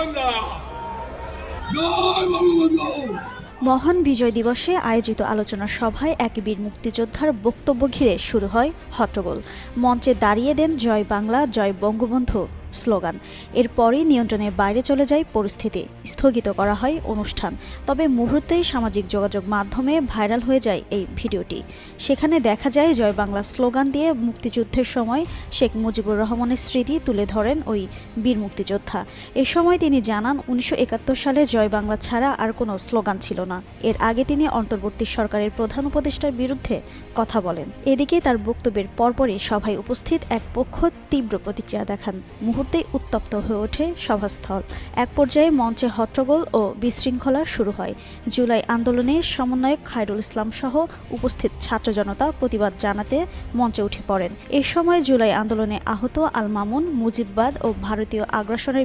বাংলা, জয় বঙ্গবন্ধু। মহান বিজয় দিবসে আয়োজিত আলোচনা সভায় এক বীর মুক্তিযোদ্ধার বক্তব্য ঘিরে শুরু হয় হট্টগোল। মঞ্চে দাঁড়িয়ে দেন জয় বাংলা, জয় বঙ্গবন্ধু স্লোগান। এরপরই নিয়ন্ত্রণের বাইরে চলে যায় পরিস্থিতি, স্থগিত করা হয় অনুষ্ঠান। তবে মুহূর্তেই সামাজিক যোগাযোগ মাধ্যমে ভাইরাল হয়ে যায় এই ভিডিওটি। সেখানে দেখা যায় জয় বাংলা স্লোগান দিয়ে মুক্তিযুদ্ধের সময় শেখ মুজিবুর রহমানের স্মৃতি তুলে ধরেন ওই বীর মুক্তিযোদ্ধা। এ সময় তিনি জানান, ১৯৭১ সালে জয় বাংলা ছাড়া আর কোনো স্লোগান ছিল না। এর আগে তিনি অন্তর্বর্তী সরকারের প্রধান উপদেষ্টার বিরুদ্ধে কথা বলেন। এদিকে তার বক্তব্যের পরপরই সভায় উপস্থিত এক পক্ষ তীব্র প্রতিক্রিয়া দেখান। মুহূর্তেই উত্তপ্ত হয়ে ওঠে সভাস্থল। এক পর্যায়ে মঞ্চে হট্টগোল ও বিশৃঙ্খলা শুরু হয়। জুলাই আন্দোলনের সমন্বয়ক খায়রুল ইসলাম সহ উপস্থিত ছাত্র জনতা প্রতিবাদ জানাতে মঞ্চে উঠে পড়েন। এ সময় জুলাই আন্দোলনে আহত আল মামুন, মুজিববাদ ও ভারতীয় আগ্রাসনের